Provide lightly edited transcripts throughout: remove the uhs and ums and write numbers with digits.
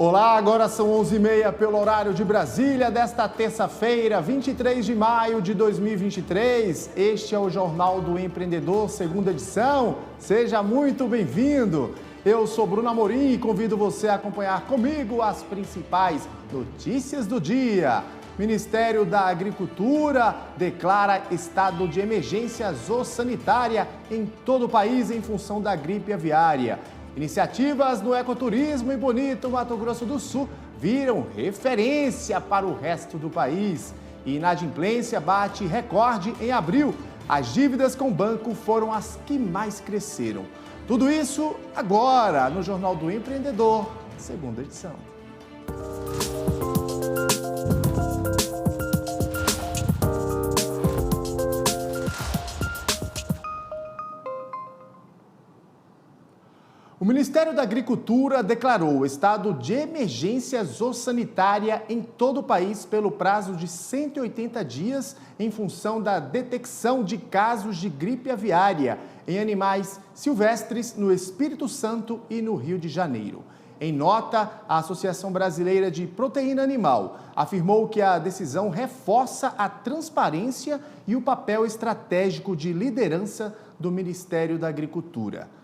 Olá, agora são 11h30 pelo horário de Brasília, desta terça-feira, 23 de maio de 2023. Este é o Jornal do Empreendedor, segunda edição. Seja muito bem-vindo. Eu sou Bruno Amorim e convido você a acompanhar comigo as principais notícias do dia. Ministério da Agricultura declara estado de emergência zoossanitária em todo o país em função da gripe aviária. Iniciativas no ecoturismo em Bonito, Mato Grosso do Sul, viram referência para o resto do país. E inadimplência bate recorde em abril. As dívidas com o banco foram as que mais cresceram. Tudo isso agora no Jornal do Empreendedor, segunda edição. O Ministério da Agricultura declarou estado de emergência zoossanitária em todo o país pelo prazo de 180 dias em função da detecção de casos de gripe aviária em animais silvestres no Espírito Santo e no Rio de Janeiro. Em nota, a Associação Brasileira de Proteína Animal afirmou que a decisão reforça a transparência e o papel estratégico de liderança do Ministério da Agricultura.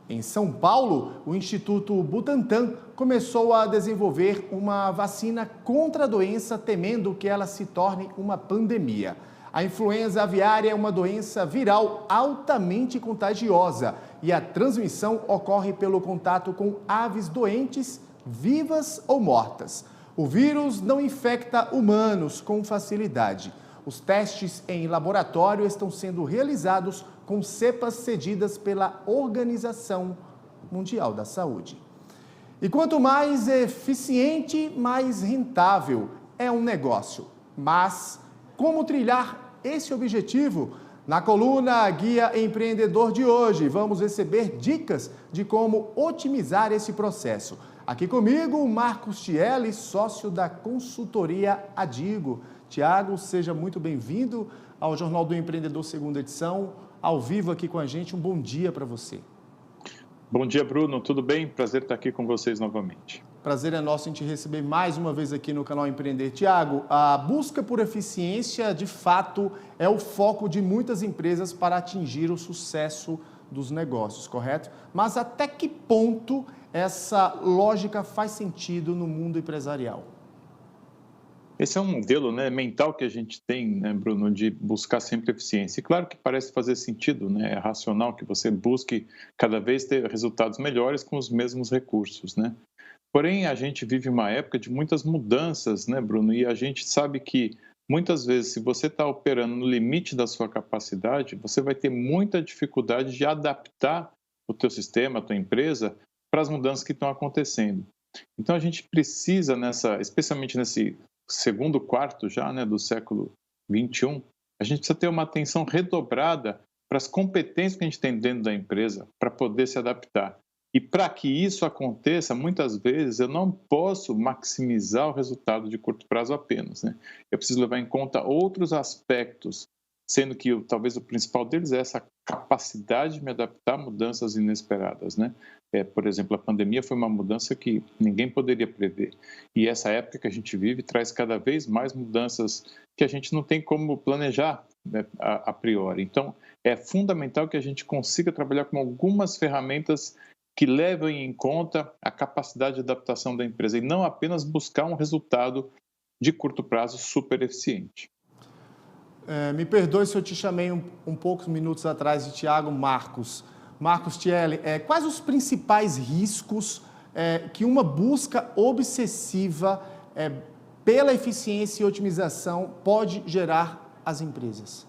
Em São Paulo, o Instituto Butantan começou a desenvolver uma vacina contra a doença, temendo que ela se torne uma pandemia. A influenza aviária é uma doença viral altamente contagiosa e a transmissão ocorre pelo contato com aves doentes, vivas ou mortas. O vírus não infecta humanos com facilidade. Os testes em laboratório estão sendo realizados com cepas cedidas pela Organização Mundial da Saúde. E quanto mais eficiente, mais rentável é um negócio. Mas como trilhar esse objetivo? Na coluna Guia Empreendedor de hoje, vamos receber dicas de como otimizar esse processo. Aqui comigo, o Marcos Tielli, sócio da consultoria Adigo. Tiago, seja muito bem-vindo ao Jornal do Empreendedor, segunda edição, ao vivo aqui com a gente. Um bom dia para você. Bom dia, Bruno. Tudo bem? Prazer estar aqui com vocês novamente. Prazer é nosso em te receber mais uma vez aqui no canal Empreender. Tiago, a busca por eficiência, de fato, é o foco de muitas empresas para atingir o sucesso dos negócios, correto? Mas até que ponto essa lógica faz sentido no mundo empresarial? Esse é um modelo, mental que a gente tem, Bruno, de buscar sempre eficiência. E claro que parece fazer sentido, é racional que você busque cada vez ter resultados melhores com os mesmos recursos, Porém, a gente vive uma época de muitas mudanças, Bruno? E a gente sabe que muitas vezes, se você está operando no limite da sua capacidade, você vai ter muita dificuldade de adaptar o teu sistema, a tua empresa, para as mudanças que estão acontecendo. Então, a gente precisa, especialmente nesse segundo quarto já, do século XXI, a gente precisa ter uma atenção redobrada para as competências que a gente tem dentro da empresa para poder se adaptar. E para que isso aconteça, muitas vezes eu não posso maximizar o resultado de curto prazo apenas, Eu preciso levar em conta outros aspectos, sendo que talvez o principal deles é essa capacidade de me adaptar a mudanças inesperadas, Por exemplo, a pandemia foi uma mudança que ninguém poderia prever. E essa época que a gente vive traz cada vez mais mudanças que a gente não tem como planejar a priori. Então, é fundamental que a gente consiga trabalhar com algumas ferramentas que levem em conta a capacidade de adaptação da empresa e não apenas buscar um resultado de curto prazo super eficiente. Me perdoe se eu te chamei poucos minutos atrás de Tiago Marcos. Marcos Tielli, quais os principais riscos que uma busca obsessiva pela eficiência e otimização pode gerar às empresas?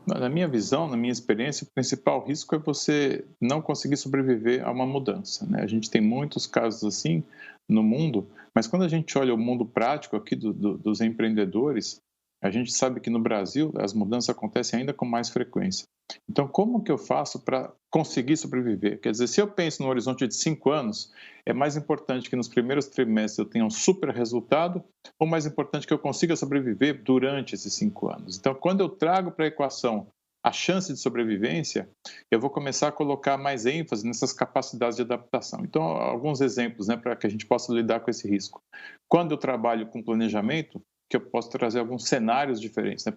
Na minha visão, na minha experiência, o principal risco é você não conseguir sobreviver a uma mudança, A gente tem muitos casos assim no mundo, mas quando a gente olha o mundo prático aqui dos empreendedores, a gente sabe que no Brasil as mudanças acontecem ainda com mais frequência. Então, como que eu faço para conseguir sobreviver? Quer dizer, se eu penso no horizonte de 5 anos, é mais importante que nos primeiros trimestres eu tenha um super resultado ou mais importante que eu consiga sobreviver durante esses 5 anos? Então, quando eu trago para a equação a chance de sobrevivência, eu vou começar a colocar mais ênfase nessas capacidades de adaptação. Então, alguns exemplos, né, para que a gente possa lidar com esse risco. Quando eu trabalho com planejamento, que eu posso trazer alguns cenários diferentes, né,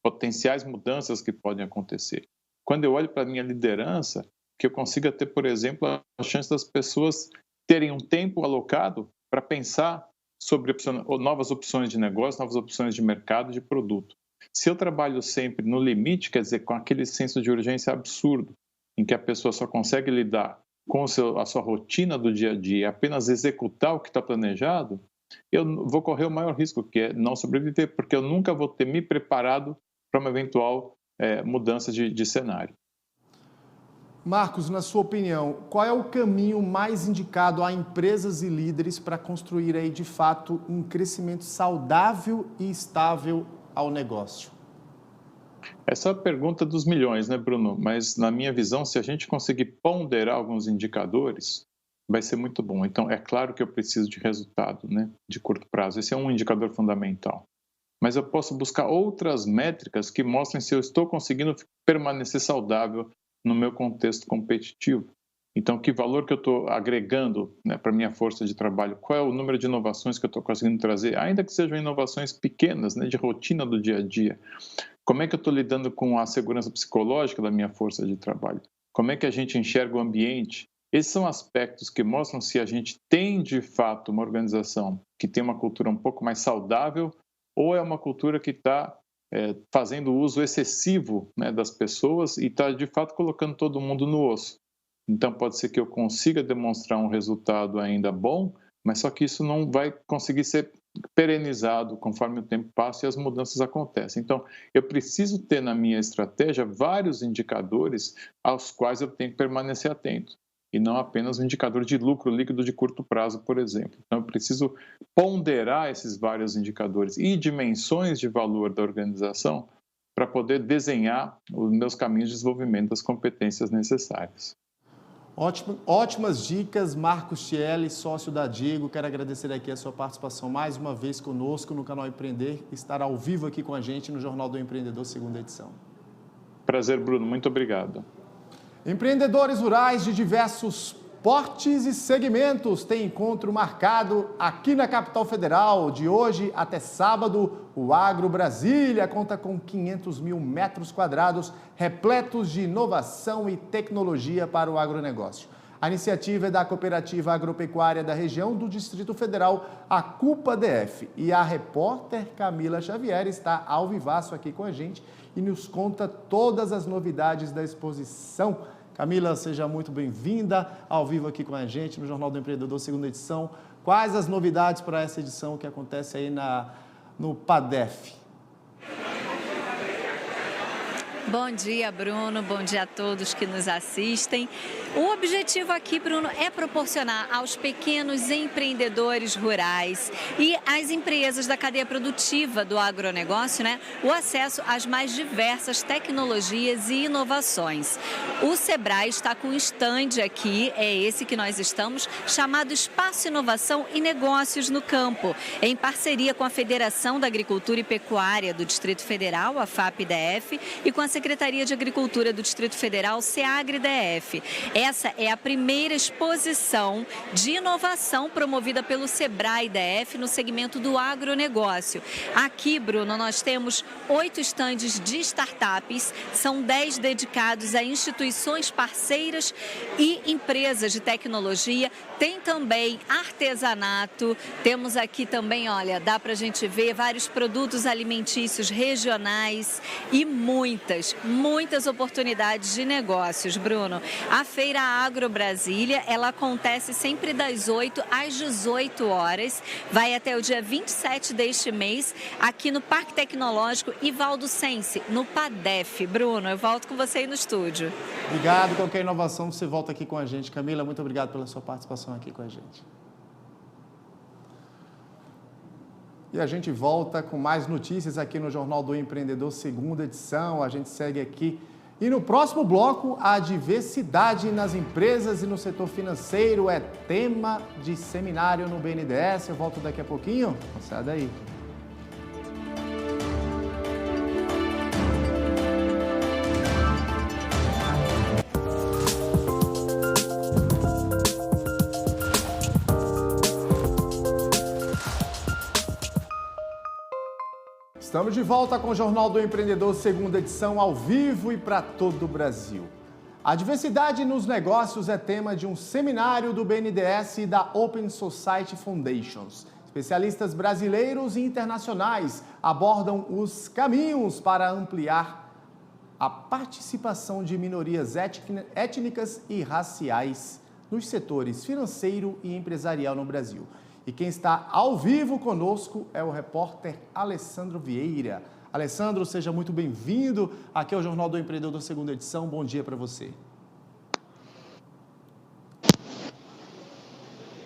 potenciais mudanças que podem acontecer. Quando eu olho para a minha liderança, que eu consiga ter, por exemplo, a chance das pessoas terem um tempo alocado para pensar sobre novas opções de negócio, novas opções de mercado, de produto. Se eu trabalho sempre no limite, quer dizer, com aquele senso de urgência absurdo, em que a pessoa só consegue lidar com a sua rotina do dia a dia, apenas executar o que está planejado, eu vou correr o maior risco, que é não sobreviver, porque eu nunca vou ter me preparado para uma eventual mudança de cenário. Marcos, na sua opinião, qual é o caminho mais indicado a empresas e líderes para construir aí, de fato, um crescimento saudável e estável ao negócio? Essa é a pergunta dos milhões, né, Bruno? Mas, na minha visão, se a gente conseguir ponderar alguns indicadores, vai ser muito bom. Então, é claro que eu preciso de resultado, né, de curto prazo. Esse é um indicador fundamental. Mas eu posso buscar outras métricas que mostrem se eu estou conseguindo permanecer saudável no meu contexto competitivo. Então, que valor que eu estou agregando, né, para a minha força de trabalho? Qual é o número de inovações que eu estou conseguindo trazer? Ainda que sejam inovações pequenas, né, de rotina do dia a dia. Como é que eu estou lidando com a segurança psicológica da minha força de trabalho? Como é que a gente enxerga o ambiente? Esses são aspectos que mostram se a gente tem, de fato, uma organização que tem uma cultura um pouco mais saudável ou é uma cultura que está fazendo uso excessivo, né, das pessoas e está, de fato, colocando todo mundo no osso. Então, pode ser que eu consiga demonstrar um resultado ainda bom, mas só que isso não vai conseguir ser perenizado conforme o tempo passa e as mudanças acontecem. Então, eu preciso ter na minha estratégia vários indicadores aos quais eu tenho que permanecer atento, e não apenas um indicador de lucro líquido de curto prazo, por exemplo. Então, eu preciso ponderar esses vários indicadores e dimensões de valor da organização para poder desenhar os meus caminhos de desenvolvimento das competências necessárias. Ótimas dicas, Marcos Thiele, sócio da Digo. Quero agradecer aqui a sua participação mais uma vez conosco no canal Empreender, estar ao vivo aqui com a gente no Jornal do Empreendedor, segunda edição. Prazer, Bruno. Muito obrigado. Empreendedores rurais de diversos portes e segmentos têm encontro marcado aqui na capital federal. De hoje até sábado, o Agro Brasília conta com 500 mil metros quadrados repletos de inovação e tecnologia para o agronegócio. A iniciativa é da Cooperativa Agropecuária da região do Distrito Federal, a CUPA-DF. E a repórter Camila Xavier está ao vivaço aqui com a gente e nos conta todas as novidades da exposição. Camila, seja muito bem-vinda ao vivo aqui com a gente no Jornal do Empreendedor, segunda edição. Quais as novidades para essa edição que acontece aí no PADEF? Bom dia, Bruno. Bom dia a todos que nos assistem. O objetivo aqui, Bruno, é proporcionar aos pequenos empreendedores rurais e às empresas da cadeia produtiva do agronegócio, né, o acesso às mais diversas tecnologias e inovações. O Sebrae está com um stand aqui, é esse que nós estamos, chamado Espaço Inovação e Negócios no Campo, em parceria com a Federação da Agricultura e Pecuária do Distrito Federal, a FAP-DF, e com a Secretaria de Agricultura do Distrito Federal, SEAGRE-DF. Essa é a primeira exposição de inovação promovida pelo Sebrae-DF no segmento do agronegócio. Aqui, Bruno, nós temos 8 estandes de startups, são 10 dedicados a instituições parceiras e empresas de tecnologia. Tem também artesanato, temos aqui também, olha, dá para a gente ver vários produtos alimentícios regionais e muitas oportunidades de negócios, Bruno. A Feira Agro Brasília, ela acontece sempre das 8 às 18 horas, vai até o dia 27 deste mês, aqui no Parque Tecnológico Ivaldo Sense, no PADEF. Bruno, eu volto com você aí no estúdio. Obrigado, qualquer inovação você volta aqui com a gente. Camila, muito obrigado pela sua participação aqui com a gente. E a gente volta com mais notícias aqui no Jornal do Empreendedor, segunda edição. A gente segue aqui. E no próximo bloco, a diversidade nas empresas e no setor financeiro é tema de seminário no BNDES. Eu volto daqui a pouquinho. Não sai daí. Estamos de volta com o Jornal do Empreendedor, segunda edição, ao vivo e para todo o Brasil. A diversidade nos negócios é tema de um seminário do BNDES e da Open Society Foundations. Especialistas brasileiros e internacionais abordam os caminhos para ampliar a participação de minorias étnicas e raciais nos setores financeiro e empresarial no Brasil. E quem está ao vivo conosco é o repórter Alessandro Vieira. Alessandro, seja muito bem-vindo aqui ao Jornal do Empreendedor, segunda edição. Bom dia para você.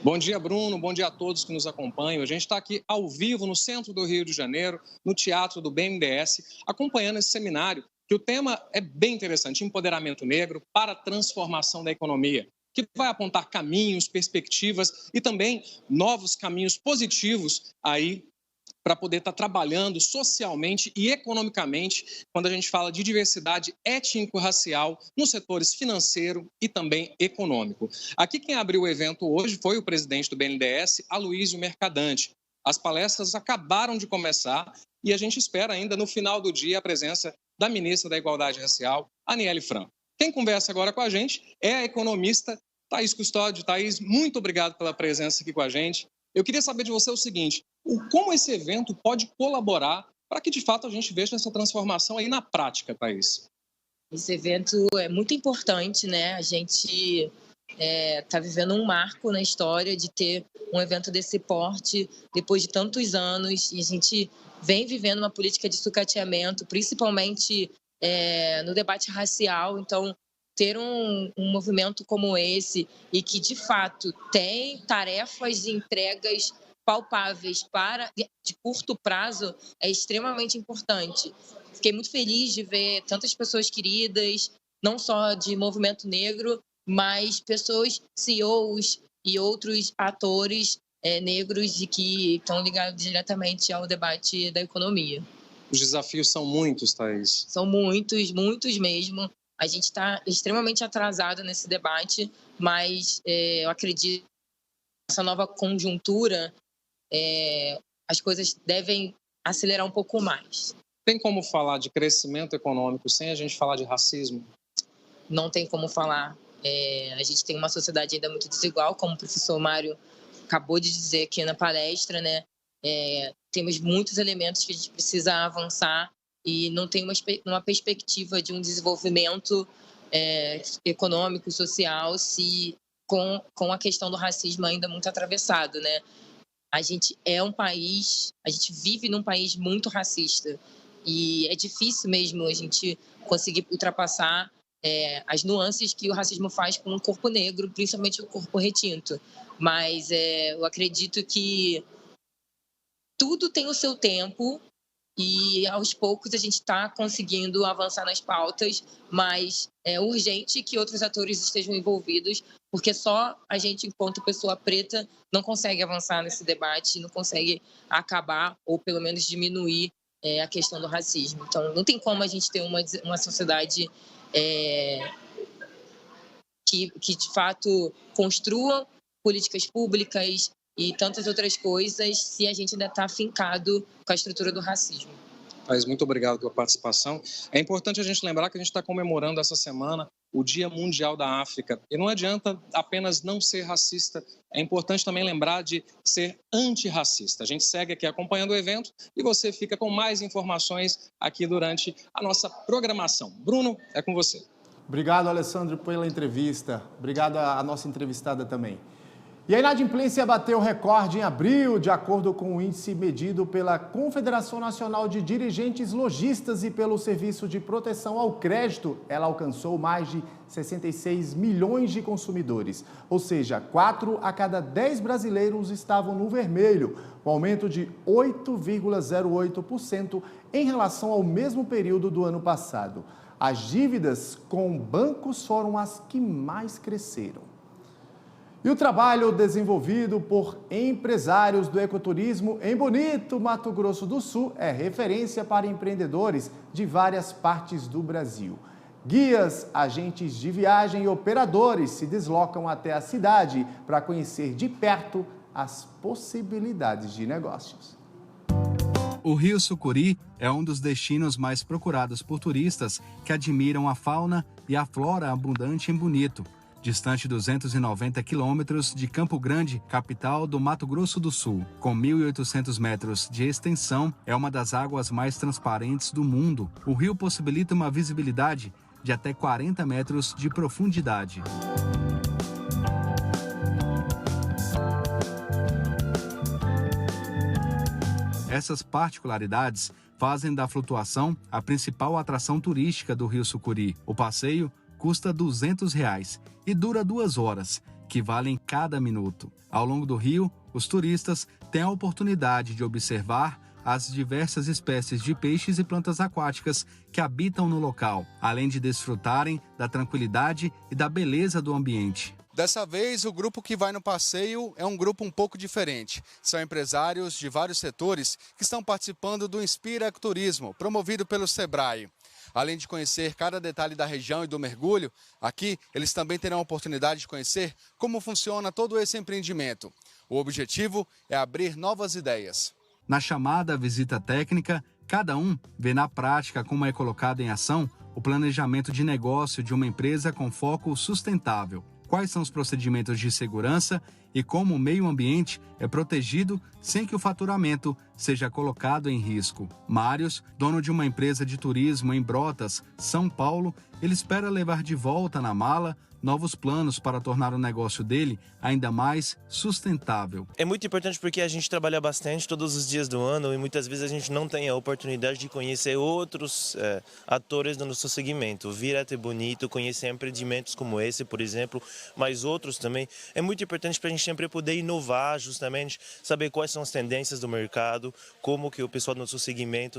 Bom dia, Bruno. Bom dia a todos que nos acompanham. A gente está aqui ao vivo no centro do Rio de Janeiro, no Teatro do BNDES, acompanhando esse seminário, que o tema é bem interessante, Empoderamento Negro para a Transformação da Economia, que vai apontar caminhos, perspectivas e também novos caminhos positivos aí para poder estar trabalhando socialmente e economicamente quando a gente fala de diversidade étnico-racial nos setores financeiro e também econômico. Aqui quem abriu o evento hoje foi o presidente do BNDES, Aloísio Mercadante. As palestras acabaram de começar e a gente espera ainda no final do dia a presença da ministra da Igualdade Racial, Aniele Franco. Quem conversa agora com a gente é a economista Thaís Custódio. Thaís, muito obrigado pela presença aqui com a gente. Eu queria saber de você o seguinte, como esse evento pode colaborar para que, de fato, a gente veja essa transformação aí na prática, Thaís? Esse evento é muito importante, né? A gente está vivendo um marco na história de ter um evento desse porte depois de tantos anos, e a gente vem vivendo uma política de sucateamento, principalmente no debate racial. Então, ter um movimento como esse e que, de fato, tem tarefas e entregas palpáveis de curto prazo é extremamente importante. Fiquei muito feliz de ver tantas pessoas queridas, não só de movimento negro, mas pessoas, CEOs e outros atores negros e que estão ligados diretamente ao debate da economia. Os desafios são muitos, Thaís. São muitos, muitos mesmo. A gente está extremamente atrasado nesse debate, mas eu acredito que essa nova conjuntura, as coisas devem acelerar um pouco mais. Tem como falar de crescimento econômico sem a gente falar de racismo? Não tem como falar. A gente tem uma sociedade ainda muito desigual, como o professor Mário acabou de dizer aqui na palestra, né? Temos muitos elementos que a gente precisa avançar e não tem uma perspectiva de um desenvolvimento econômico, social, se com a questão do racismo ainda muito atravessado, né? A gente vive num país muito racista e é difícil mesmo a gente conseguir ultrapassar as nuances que o racismo faz com o corpo negro, principalmente o corpo retinto. Mas eu acredito que tudo tem o seu tempo e aos poucos a gente está conseguindo avançar nas pautas, mas é urgente que outros atores estejam envolvidos, porque só a gente, enquanto pessoa preta, não consegue avançar nesse debate, não consegue acabar ou pelo menos diminuir a questão do racismo. Então, não tem como a gente ter uma sociedade que de fato construa políticas públicas e tantas outras coisas se a gente ainda está afincado com a estrutura do racismo. Thaís, muito obrigado pela participação. É importante a gente lembrar que a gente está comemorando essa semana o Dia Mundial da África. E não adianta apenas não ser racista, é importante também lembrar de ser antirracista. A gente segue aqui acompanhando o evento e você fica com mais informações aqui durante a nossa programação. Bruno, é com você. Obrigado, Alessandro, pela entrevista. Obrigado à nossa entrevistada também. E a inadimplência bateu recorde em abril, de acordo com o índice medido pela Confederação Nacional de Dirigentes Lojistas e pelo Serviço de Proteção ao Crédito. Ela alcançou mais de 66 milhões de consumidores, ou seja, 4 a cada 10 brasileiros estavam no vermelho, um aumento de 8,08% em relação ao mesmo período do ano passado. As dívidas com bancos foram as que mais cresceram. E o trabalho desenvolvido por empresários do ecoturismo em Bonito, Mato Grosso do Sul, é referência para empreendedores de várias partes do Brasil. Guias, agentes de viagem e operadores se deslocam até a cidade para conhecer de perto as possibilidades de negócios. O Rio Sucuri é um dos destinos mais procurados por turistas que admiram a fauna e a flora abundante em Bonito. Distante 290 quilômetros de Campo Grande, capital do Mato Grosso do Sul. Com 1.800 metros de extensão, é uma das águas mais transparentes do mundo. O rio possibilita uma visibilidade de até 40 metros de profundidade. Essas particularidades fazem da flutuação a principal atração turística do Rio Sucuri. O passeio custa R$ 200 e dura 2 horas, que valem cada minuto. Ao longo do rio, os turistas têm a oportunidade de observar as diversas espécies de peixes e plantas aquáticas que habitam no local, além de desfrutarem da tranquilidade e da beleza do ambiente. Dessa vez, o grupo que vai no passeio é um grupo um pouco diferente. São empresários de vários setores que estão participando do Inspira Ecoturismo, promovido pelo Sebrae. Além de conhecer cada detalhe da região e do mergulho, aqui eles também terão a oportunidade de conhecer como funciona todo esse empreendimento. O objetivo é abrir novas ideias. Na chamada visita técnica, cada um vê na prática como é colocado em ação o planejamento de negócio de uma empresa com foco sustentável. Quais são os procedimentos de segurança e como o meio ambiente é protegido sem que o faturamento seja colocado em risco. Mários, dono de uma empresa de turismo em Brotas, São Paulo, ele espera levar de volta na mala novos planos para tornar o negócio dele ainda mais sustentável. É muito importante porque a gente trabalha bastante todos os dias do ano e muitas vezes a gente não tem a oportunidade de conhecer outros atores do nosso segmento. Vir até Bonito, conhecer empreendimentos como esse, por exemplo, mas outros também. É muito importante para a gente sempre poder inovar, justamente, saber quais são as tendências do mercado, como que o pessoal do nosso segmento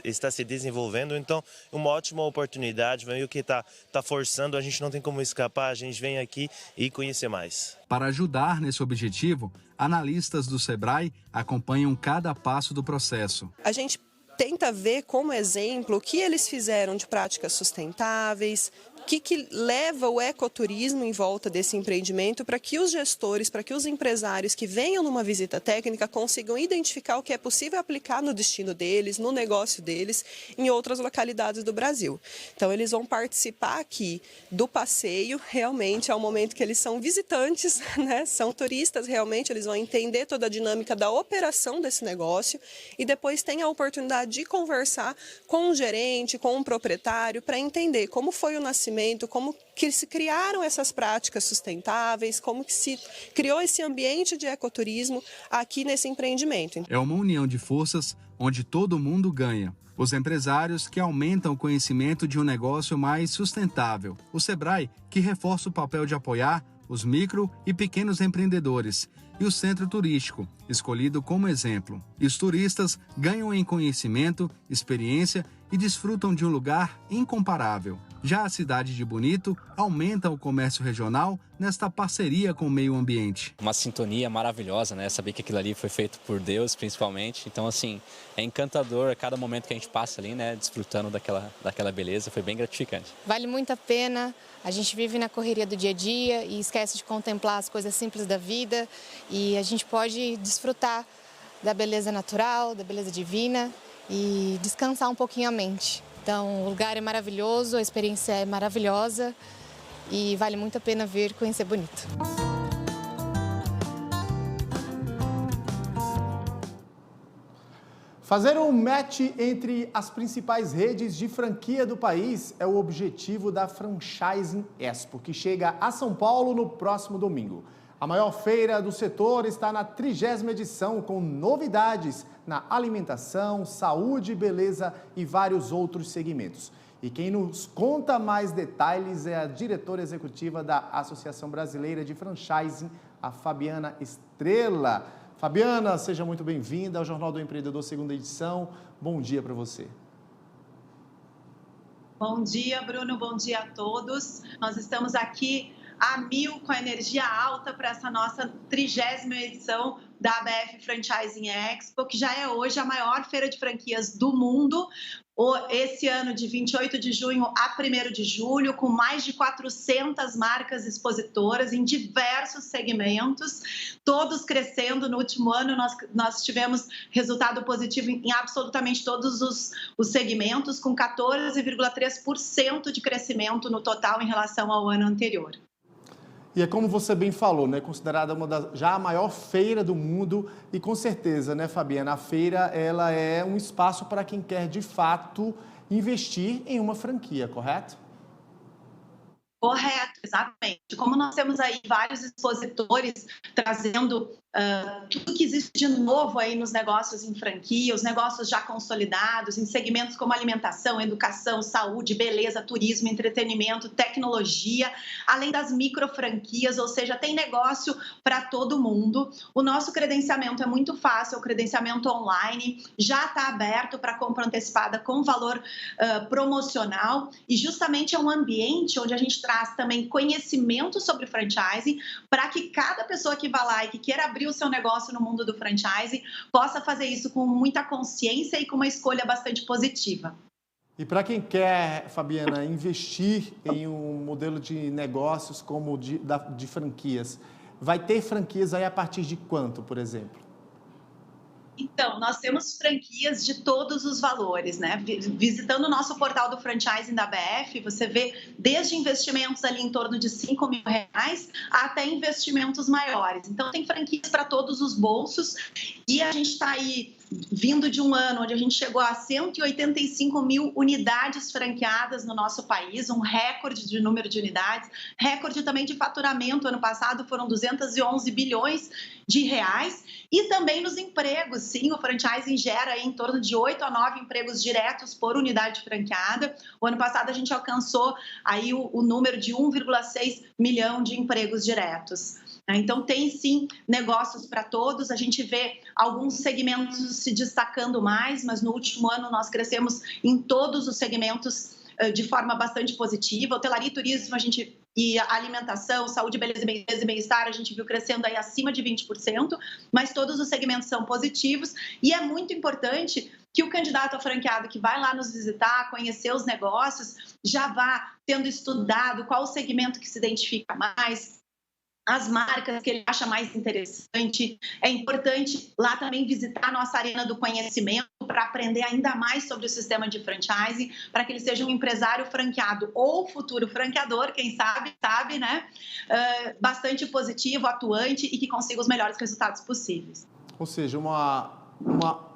está se desenvolvendo. Então, uma ótima oportunidade, meio que está forçando, a gente não tem como escapar, a gente vem aqui e conhecer mais. Para ajudar nesse objetivo, analistas do Sebrae acompanham cada passo do processo. A gente tenta ver como exemplo o que eles fizeram de práticas sustentáveis, o que leva o ecoturismo em volta desse empreendimento para que os gestores, para que os empresários que venham numa visita técnica consigam identificar o que é possível aplicar no destino deles, no negócio deles, em outras localidades do Brasil. Então, eles vão participar aqui do passeio, realmente é o momento que eles são visitantes, né? São turistas, realmente, eles vão entender toda a dinâmica da operação desse negócio e depois tem a oportunidade de conversar com um gerente, com um proprietário, para entender como foi o nascimento, como que se criaram essas práticas sustentáveis, como que se criou esse ambiente de ecoturismo aqui nesse empreendimento. É uma união de forças onde todo mundo ganha. Os empresários que aumentam o conhecimento de um negócio mais sustentável. O Sebrae, que reforça o papel de apoiar os micro e pequenos empreendedores. E o centro turístico, escolhido como exemplo. E os turistas ganham em conhecimento, experiência e desfrutam de um lugar incomparável. Já a cidade de Bonito aumenta o comércio regional nesta parceria com o meio ambiente. Uma sintonia maravilhosa, né? Saber que aquilo ali foi feito por Deus, principalmente. Então, assim, é encantador a cada momento que a gente passa ali, né? Desfrutando daquela beleza. Foi bem gratificante. Vale muito a pena. A gente vive na correria do dia a dia e esquece de contemplar as coisas simples da vida. E a gente pode desfrutar da beleza natural, da beleza divina e descansar um pouquinho a mente. Então, o lugar é maravilhoso, a experiência é maravilhosa e vale muito a pena vir conhecer Bonito. Fazer um match entre as principais redes de franquia do país é o objetivo da Franchising Expo, que chega a São Paulo no próximo domingo. A maior feira do setor está na 30ª edição, com novidades na alimentação, saúde, beleza e vários outros segmentos. E quem nos conta mais detalhes é a diretora executiva da Associação Brasileira de Franchising, a Fabiana Estrela. Fabiana, seja muito bem-vinda ao Jornal do Empreendedor, segunda edição. Bom dia para você. Bom dia, Bruno. Bom dia a todos. Nós estamos aqui a mil, com a energia alta para essa nossa 30ª edição da ABF Franchising Expo, que já é hoje a maior feira de franquias do mundo, esse ano de 28 de junho a 1º de julho, com mais de 400 marcas expositoras em diversos segmentos, todos crescendo. No último ano, nós tivemos resultado positivo em absolutamente todos os segmentos, com 14,3% de crescimento no total em relação ao ano anterior. E é como você bem falou, né? Considerada já a maior feira do mundo e com certeza, né, Fabiana, a feira ela é um espaço para quem quer de fato investir em uma franquia, correto? Correto, exatamente. Como nós temos aí vários expositores trazendo tudo que existe de novo aí nos negócios em franquia, os negócios já consolidados, em segmentos como alimentação, educação, saúde, beleza, turismo, entretenimento, tecnologia, além das micro franquias, ou seja, tem negócio para todo mundo. O nosso credenciamento é muito fácil, o credenciamento online já está aberto para compra antecipada com valor promocional e justamente é um ambiente onde a gente traz também conhecimento sobre franchising para que cada pessoa que vá lá e que queira abrir o seu negócio no mundo do franchising possa fazer isso com muita consciência e com uma escolha bastante positiva. E para quem quer, Fabiana, investir em um modelo de negócios como de franquias, vai ter franquias aí a partir de quanto, por exemplo? Então, nós temos franquias de todos os valores, né? Visitando o nosso portal do franchising da BF, você vê desde investimentos ali em torno de R$5 mil até investimentos maiores. Então, tem franquias para todos os bolsos e a gente está aí vindo de um ano onde a gente chegou a 185 mil unidades franqueadas no nosso país, um recorde de número de unidades, recorde também de faturamento. Ano passado foram 211 bilhões de reais. E também nos empregos, sim, o franchising gera aí em torno de 8 a 9 empregos diretos por unidade franqueada. O ano passado a gente alcançou aí o número de 1,6 milhão de empregos diretos. Então, tem sim negócios para todos. A gente vê alguns segmentos se destacando mais, mas no último ano nós crescemos em todos os segmentos de forma bastante positiva. Hotelaria e turismo, e alimentação, saúde, beleza e bem-estar, a gente viu crescendo aí acima de 20%, mas todos os segmentos são positivos e é muito importante que o candidato a franqueado que vai lá nos visitar, conhecer os negócios, já vá tendo estudado qual o segmento que se identifica mais, as marcas que ele acha mais interessante. É importante lá também visitar a nossa arena do conhecimento para aprender ainda mais sobre o sistema de franchising, para que ele seja um empresário franqueado ou futuro franqueador, quem sabe, né? Bastante positivo, atuante e que consiga os melhores resultados possíveis. Ou seja, uma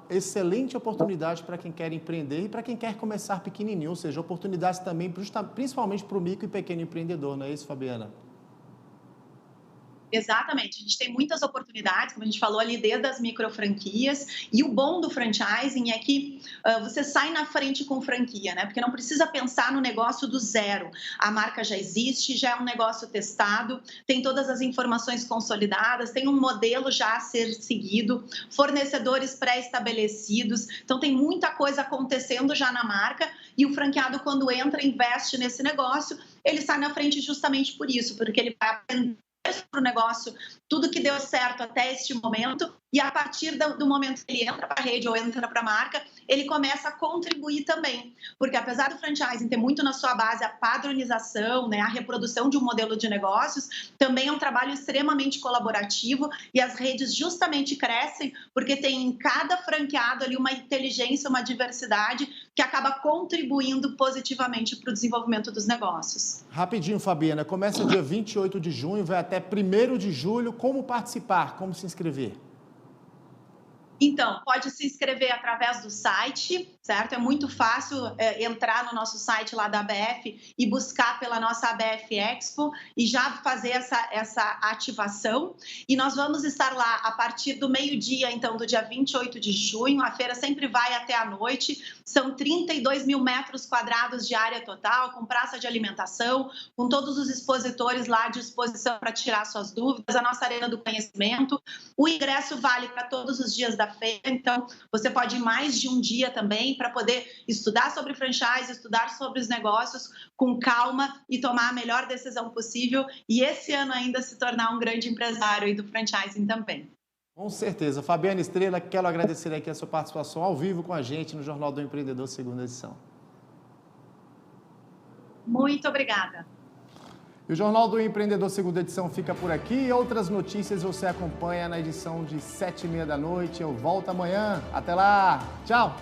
excelente oportunidade para quem quer empreender e para quem quer começar pequenininho, ou seja, oportunidades também, principalmente para o micro e pequeno empreendedor, não é isso, Fabiana? Exatamente, a gente tem muitas oportunidades, como a gente falou ali, desde as micro franquias, e o bom do franchising é que você sai na frente com franquia, né? Porque não precisa pensar no negócio do zero, a marca já existe, já é um negócio testado, tem todas as informações consolidadas, tem um modelo já a ser seguido, fornecedores pré-estabelecidos, então tem muita coisa acontecendo já na marca, e o franqueado, quando entra, investe nesse negócio, ele sai na frente justamente por isso, porque ele vai aprender para o negócio, tudo que deu certo até este momento, e a partir do momento que ele entra para a rede ou entra para a marca, ele começa a contribuir também, porque apesar do franchising ter muito na sua base a padronização, né, a reprodução de um modelo de negócios, também é um trabalho extremamente colaborativo e as redes justamente crescem porque tem em cada franqueado ali uma inteligência, uma diversidade que acaba contribuindo positivamente para o desenvolvimento dos negócios. Rapidinho, Fabiana, começa dia 28 de junho, vai até 1º de julho. Como participar? Como se inscrever? Então, pode se inscrever através do site, certo? É muito fácil entrar no nosso site lá da ABF e buscar pela nossa ABF Expo e já fazer essa ativação. E nós vamos estar lá a partir do meio-dia, então, do dia 28 de junho. A feira sempre vai até a noite. São 32 mil metros quadrados de área total, com praça de alimentação, com todos os expositores lá à disposição para tirar suas dúvidas, a nossa arena do conhecimento. O ingresso vale para todos os dias da feira, então você pode ir mais de um dia também para poder estudar sobre franchise, estudar sobre os negócios com calma e tomar a melhor decisão possível e esse ano ainda se tornar um grande empresário aí do franchising também. Com certeza. Fabiana Estrela, quero agradecer aqui a sua participação ao vivo com a gente no Jornal do Empreendedor, segunda edição. Muito obrigada. E o Jornal do Empreendedor, segunda edição, fica por aqui. Outras notícias você acompanha na edição de 7h30 da noite. Eu volto amanhã. Até lá. Tchau.